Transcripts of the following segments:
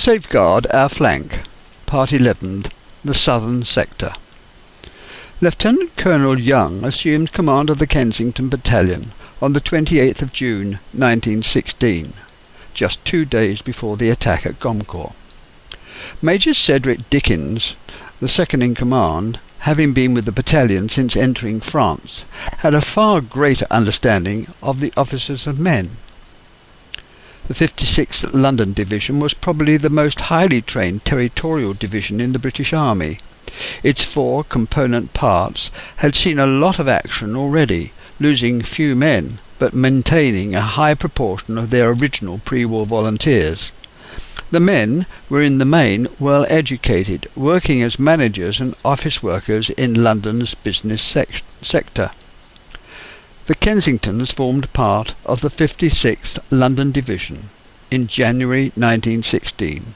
Safeguard our flank. Part 11. The Southern Sector. Lieutenant Colonel Young assumed command of the Kensington Battalion on the 28th of June 1916, just 2 days before the attack at Gommecourt. Major Cedric Dickens, the second in command, having been with the battalion since entering France, had a far greater understanding of the officers and men. The 56th London Division was probably the most highly trained territorial division in the British Army. Its 4 component parts had seen a lot of action already, losing few men, but maintaining a high proportion of their original pre-war volunteers. The men were in the main well educated, working as managers and office workers in London's business sector. The Kensingtons formed part of the 56th London Division in January 1916,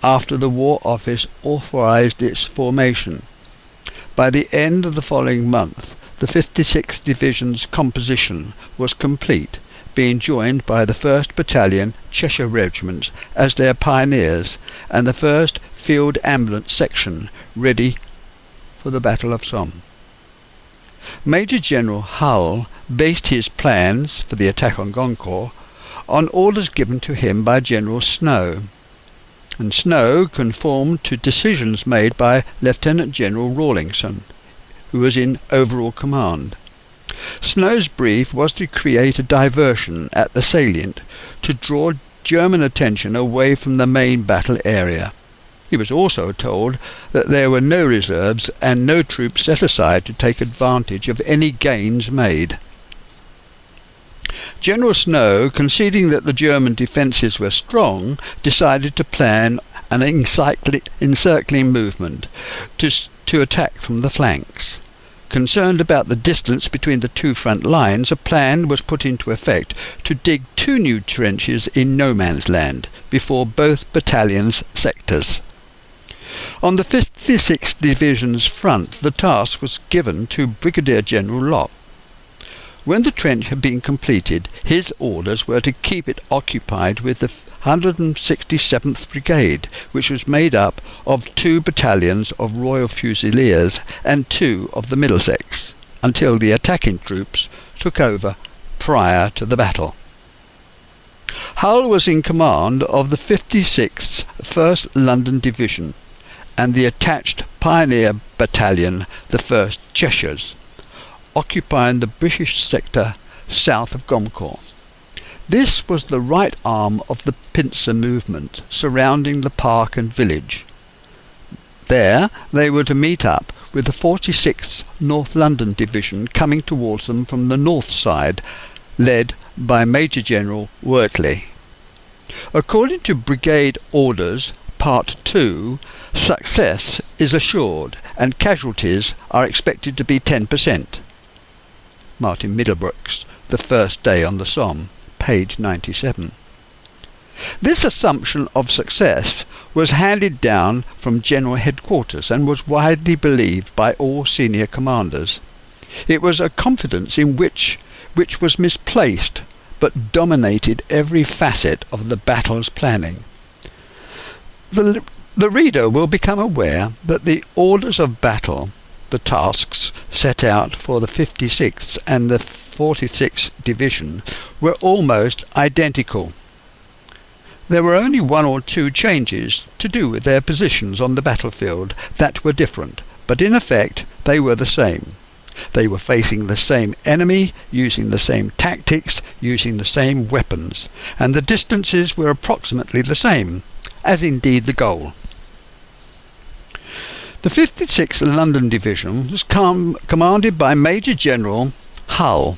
after the War Office authorised its formation. By the end of the following month, the 56th Division's composition was complete, being joined by the 1st Battalion Cheshire Regiment as their pioneers and the 1st Field Ambulance Section ready for the Battle of Somme. Major General Hull based his plans for the attack on Gommecourt on orders given to him by General Snow, and Snow conformed to decisions made by Lieutenant General Rawlinson, who was in overall command. Snow's brief was to create a diversion at the salient to draw German attention away from the main battle area. He was also told that there were no reserves and no troops set aside to take advantage of any gains made. General Snow, conceding that the German defences were strong, decided to plan an encircling movement to attack from the flanks. Concerned about the distance between the 2 front lines, a plan was put into effect to dig 2 new trenches in no man's land before both battalions' sectors. On the 56th Division's front, the task was given to Brigadier General Locke. When the trench had been completed, his orders were to keep it occupied with the 167th Brigade, which was made up of 2 battalions of Royal Fusiliers and 2 of the Middlesex, until the attacking troops took over prior to the battle. Hull was in command of the 56th 1st London Division and the attached Pioneer Battalion, the 1st Cheshires, occupying the British sector south of Gommecourt. This was the right arm of the pincer movement surrounding the park and village. There they were to meet up with the 46th North London Division coming towards them from the north side, led by Major General Wortley. According to Brigade Orders, Part 2, success is assured and casualties are expected to be 10%. Martin Middlebrooks, The First Day on the Somme, page 97. This assumption of success was handed down from General Headquarters and was widely believed by all senior commanders. It was a confidence in which was misplaced, but dominated every facet of the battle's planning. The reader will become aware that the orders of battle, the tasks set out for the 56th and the 46th Division, were almost identical. There were only 1 or 2 changes to do with their positions on the battlefield that were different, but in effect they were the same. They were facing the same enemy, using the same tactics, using the same weapons, and the distances were approximately the same, as indeed the goal. The 56th London Division was commanded by Major General Hull.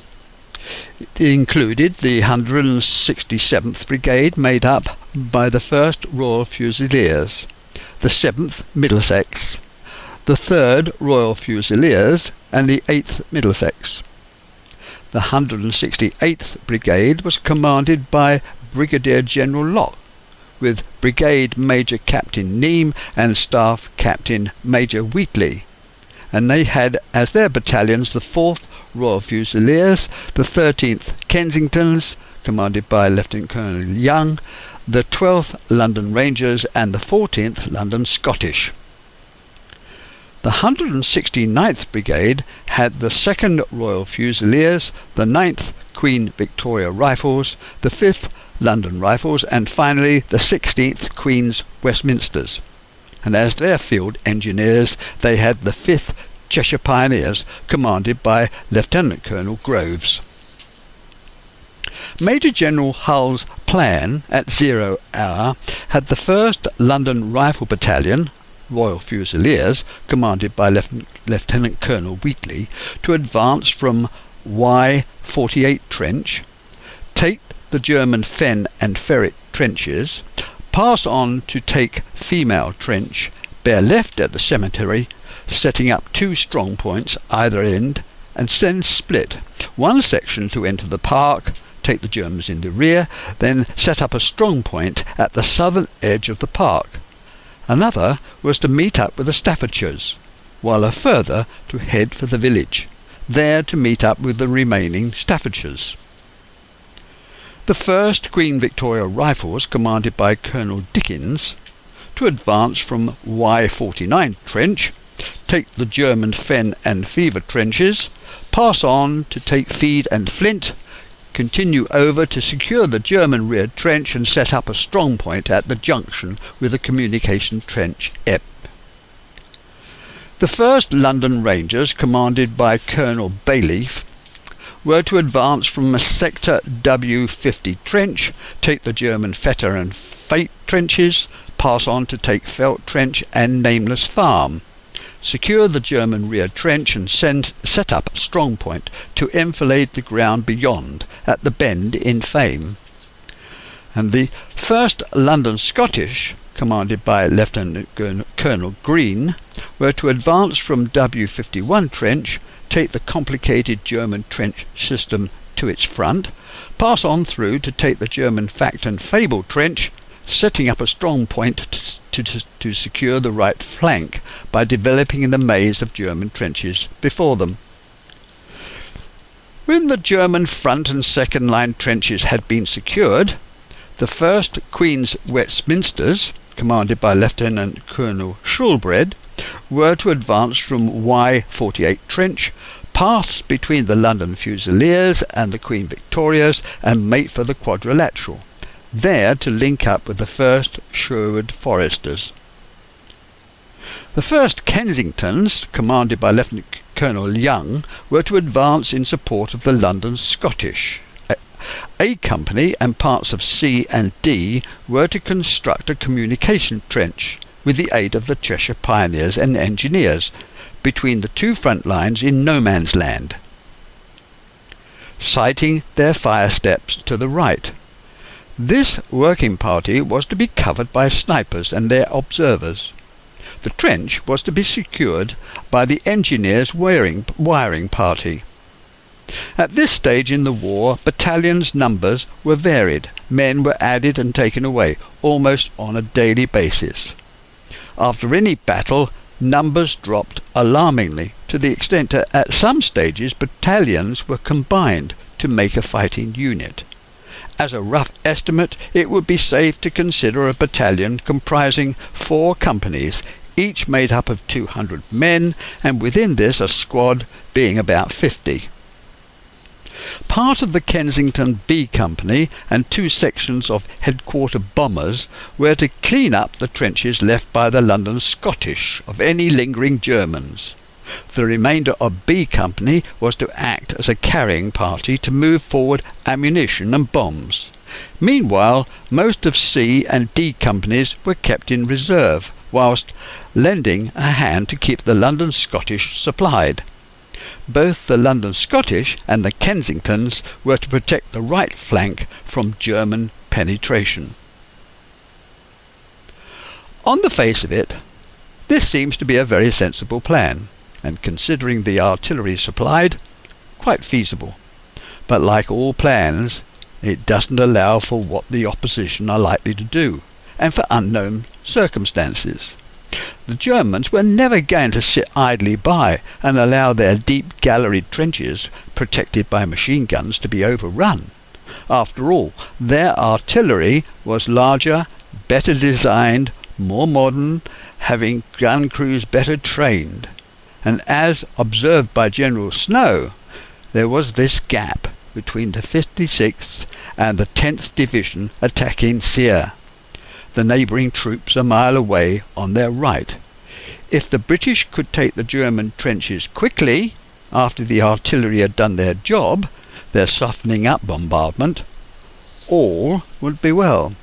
It included the 167th Brigade, made up by the 1st Royal Fusiliers, the 7th Middlesex, the 3rd Royal Fusiliers and the 8th Middlesex. The 168th Brigade was commanded by Brigadier General Locke, with Brigade Major Captain Neame and Staff Captain Major Wheatley, and they had as their battalions the 4th Royal Fusiliers, the 13th Kensingtons, commanded by Lieutenant Colonel Young, the 12th London Rangers and the 14th London Scottish. The 169th Brigade had the 2nd Royal Fusiliers, the 9th Queen Victoria Rifles, the 5th London Rifles, and finally the 16th Queen's Westminsters. And as their field engineers they had the 5th Cheshire Pioneers, commanded by Lieutenant Colonel Groves. Major General Hull's plan at 0 hour had the 1st London Rifle Battalion, Royal Fusiliers, commanded by Lieutenant Colonel Wheatley, to advance from Y48 Trench, take the German Fen and Ferret trenches, pass on to take Female Trench, bear left at the cemetery, setting up 2 strong points either end, and then split. One section to enter the park, take the Germans in the rear, then set up a strong point at the southern edge of the park. Another was to meet up with the Staffordshires, while a further to head for the village, there to meet up with the remaining Staffordshires. The 1st Queen Victoria Rifles, commanded by Colonel Dickens, to advance from Y49 Trench, take the German Fen and Fever trenches, pass on to take Feed and Flint, continue over to secure the German rear trench and set up a strong point at the junction with the communication trench Epp. The 1st London Rangers, commanded by Colonel Bayleaf, were to advance from sector W50 Trench, take the German Fetter and Fate trenches, pass on to take Felt Trench and Nameless Farm, secure the German rear trench and set up a strong point to enfilade the ground beyond at the bend in Fame. And the 1st London Scottish, commanded by Lieutenant Colonel Green, were to advance from W51 Trench, take the complicated German trench system to its front, pass on through to take the German Fact and Fable Trench, setting up a strong point to secure the right flank by developing the maze of German trenches before them. When the German front and second line trenches had been secured, the 1st Queen's Westminsters, commanded by Lieutenant Colonel Schwalben, were to advance from Y48 Trench, pass between the London Fusiliers and the Queen Victorias, and make for the Quadrilateral, there to link up with the 1st Sherwood Foresters. The 1st Kensingtons, commanded by Lieutenant Colonel Young, were to advance in support of the London Scottish. A Company and parts of C and D were to construct a communication trench with the aid of the Cheshire Pioneers and Engineers between the 2 front lines in no man's land, sighting their fire steps to the right. This working party was to be covered by snipers and their observers. The trench was to be secured by the engineers' wiring party. At this stage in the war, battalions' numbers were varied. Men were added and taken away, almost on a daily basis. After any battle, numbers dropped alarmingly, to the extent that at some stages battalions were combined to make a fighting unit. As a rough estimate, it would be safe to consider a battalion comprising 4 companies, each made up of 200 men, and within this a squad being about 50. Part of the Kensington B Company and 2 sections of headquarter bombers were to clean up the trenches left by the London Scottish of any lingering Germans. The remainder of B Company was to act as a carrying party to move forward ammunition and bombs. Meanwhile, most of C and D Companies were kept in reserve, whilst lending a hand to keep the London Scottish supplied. Both the London Scottish and the Kensingtons were to protect the right flank from German penetration. On the face of it, this seems to be a very sensible plan, and considering the artillery supplied, quite feasible. But like all plans, it doesn't allow for what the opposition are likely to do, and for unknown circumstances. The Germans were never going to sit idly by and allow their deep galleried trenches, protected by machine guns, to be overrun. After all, their artillery was larger, better designed, more modern, having gun crews better trained. And as observed by General Snow, there was this gap between the 56th and the 10th Division attacking Sierre, the neighbouring troops a mile away on their right. If the British could take the German trenches quickly, after the artillery had done their job, their softening up bombardment, all would be well.